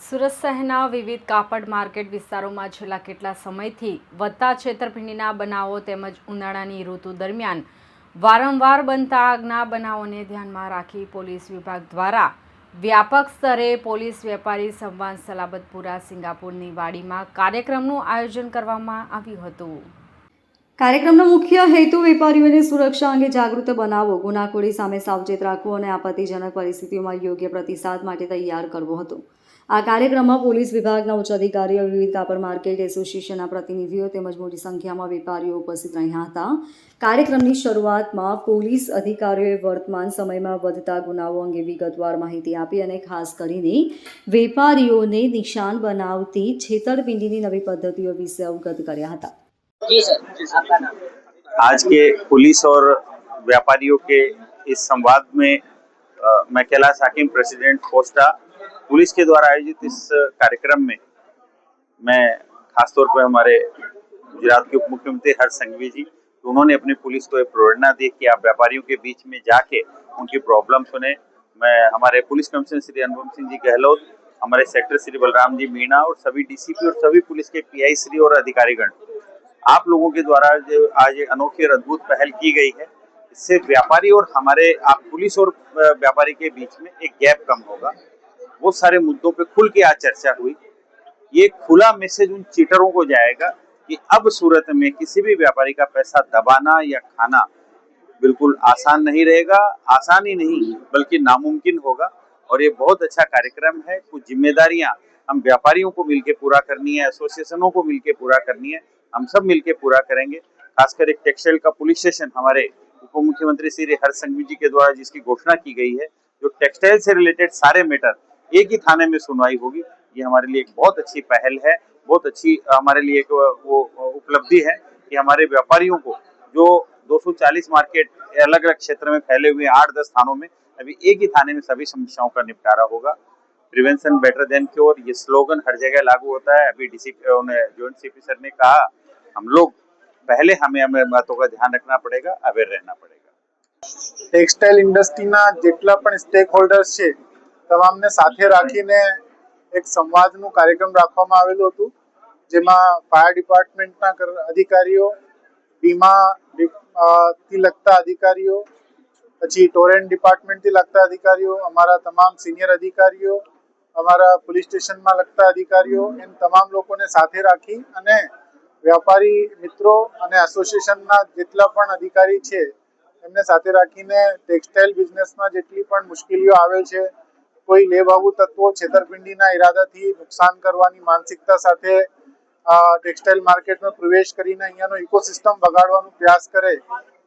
સુરત શહેરના વિવિધ કાપડ માર્કેટ વિસ્તારોમાં છેલ્લા કેટલા સમયથી વધતા છેતરપિંડીના બનાવો તેમજ ઉનાળાની ઋતુ દરમિયાન વારંવાર બનતા આગના બનાવોને ધ્યાનમાં રાખી પોલીસ વિભાગ દ્વારા વ્યાપક સ્તરે પોલીસ વેપારી સંવાદ સલાબતપુરા સિંગાપુરની વાડીમાં કાર્યક્રમનું આયોજન કરવામાં આવ્યું હતું। કાર્યક્રમનો મુખ્ય હેતુ વેપારીઓને સુરક્ષા અંગે જાગૃત બનાવવો, ગુનાખોરી સામે સાવચેત રાખવો અને આપત્તિજનક પરિસ્થિતિઓમાં યોગ્ય પ્રતિસાદ માટે તૈયાર કરવો હતો। આ કાર્યક્રમમાં પોલીસ વિભાગના ઉચ્ચ અધિકારીઓ, વિવિધ કાપડ માર્કેટ એસોસિએશનના પ્રતિનિધિઓ તેમજ મોટી સંખ્યામાં વેપારીઓ ઉપસ્થિત રહ્યા હતા। કાર્યક્રમની શરૂઆતમાં પોલીસ અધિકારીઓએ વર્તમાન સમયમાં વધતા ગુનાઓ અંગે વિગતવાર માહિતી આપી અને ખાસ કરીને વેપારીઓને નિશાન બનાવતી છેતરપિંડીની નવી પદ્ધતિઓ વિશે અવગત કર્યા હતા। आज के पुलिस और व्यापारियों के इस संवाद में मैं कैलाश हाकिम प्रेसिडेंट कोस्टा पुलिस के द्वारा आयोजित इस कार्यक्रम में मैं खासतौर पर हमारे गुजरात के उप मुख्यमंत्री हर्ष संघवी जी, उन्होंने अपनी पुलिस को एक प्रेरणा दी कि आप व्यापारियों के बीच में जाके उनकी प्रॉब्लम सुने। मैं हमारे पुलिस कमिश्नर श्री अनुपम सिंह जी गहलोत, हमारे सेक्टर श्री बलराम जी मीणा और सभी डीसीपी और सभी पुलिस के पीआई श्री और अधिकारीगण, आप लोगों के द्वारा जो आज ये अनोखी और अद्भुत पहल की गई है, इससे व्यापारी और हमारे आप पुलिस और व्यापारी के बीच में एक गैप कम होगा। वो सारे मुद्दों पे खुल के आज चर्चा हुई। ये खुला मैसेज उन चीटरों को जाएगा कि अब सूरत में किसी भी व्यापारी का पैसा दबाना या खाना बिल्कुल आसान नहीं रहेगा। आसान ही नहीं बल्कि नामुमकिन होगा। और ये बहुत अच्छा कार्यक्रम है। कुछ जिम्मेदारियां हम व्यापारियों को मिलकर पूरा करनी है, एसोसिएशनों को मिलकर पूरा करनी है, हम सब मिलकर पूरा करेंगे। खासकर एक टेक्सटाइल का पुलिस स्टेशन हमारे उप मुख्यमंत्री श्री हर्ष संघवी जी के द्वारा जिसकी घोषणा की गई है, जो टेक्सटाइल से रिलेटेड सारे मैटर एक ही थाने में सुनवाई होगी, ये हमारे लिए एक बहुत अच्छी पहल है। बहुत अच्छी हमारे लिए एक वो उपलब्धि है कि हमारे व्यापारियों को जो 240 मार्केट अलग अलग क्षेत्र में फैले हुए 8-10 थानों में अभी एक ही थाने में सभी समस्याओं का निपटारा होगा। प्रिवेंशन बेटर देन क्योर, ये स्लोगन हर जगह लागू होता है। अभी डीसीपी जॉइंट सीपी सर ने कहा, हम लोग पहले हमें बातों का ध्यान रखना पड़ेगा, अवेयर रहना पड़ेगा। ટેક્સટાઇલ ઇન્ડસ્ટ્રીના જેટલા પણ સ્ટેક હોલ્ડર્સ છે તમામને સાથે રાખીને એક સંવાદનું કાર્યક્રમ રાખવામાં આવેલું હતું, જેમાં ફાયર ડિપાર્ટમેન્ટના અધિકારીઓ, વીમા થી લગતા અધિકારીઓ, પછી ટોરેન્ટ ડિપાર્ટમેન્ટથી લગતા અધિકારીઓ, અમારા તમામ સિનિયર અધિકારીઓ, અમારા પોલીસ સ્ટેશનમાં લગતા અધિકારીઓ, એમ તમામ લોકોને સાથે રાખી અને વ્યાપારી મિત્રો અને એસોસિએશનના જેટલા પણ અધિકારી છે એમને સાથે રાખીને ટેક્સટાઇલ બિઝનેસમાં જેટલી પણ મુશ્કેલીઓ આવે છે, કોઈ લેભાગુ તત્વો છેતરપિંડીના ઈરાદાથી નુકસાન કરવાની માનસિકતા સાથે ટેક્સટાઇલ માર્કેટમાં પ્રવેશ કરીને અહીંયાનો ઇકોસિસ્ટમ બગાડવાનો પ્રયાસ કરે,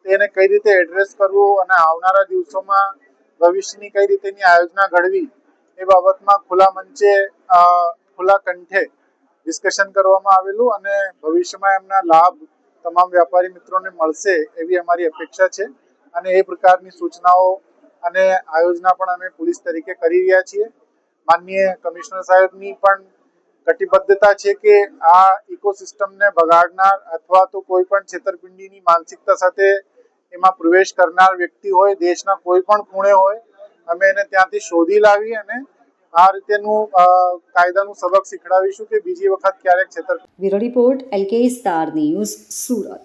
તેને કઈ રીતે એડ્રેસ કરવું અને આવનારા દિવસોમાં ભવિષ્યની કઈ રીતેની આયોજના ઘડવી એ બાબતમાં ખુલ્લા મંચે ખુલ્લા કંઠે ડિસ્કશન કરવામાં આવેલું અને ભવિષ્યમાં એમના લાભ તમામ વ્યાપારી મિત્રોને મળશે એવી અમારી અપેક્ષા છે અને એ પ્રકારની સૂચનાઓ અને આયોજના પણ અમે પોલીસ તરીકે કરી રહ્યા છીએ। માનનીય કમિશનર સાહેબની પણ કટિબદ્ધતા છે કે આ ઇકોસિસ્ટમને બગાડનાર અથવા તો કોઈ પણ છેતરપિંડીની માનસિકતા સાથે એમાં પ્રવેશ કરનાર વ્યક્તિ હોય, દેશના કોઈ પણ ખૂણે હોય, અમે એને ત્યાંથી શોધી લાવી અને આ રીતેનું કાયદાનું સબક શીખડાવીશું કે બીજી વખત ક્યારેક છેતરપિંડી। Bureau report LK star news, Surat.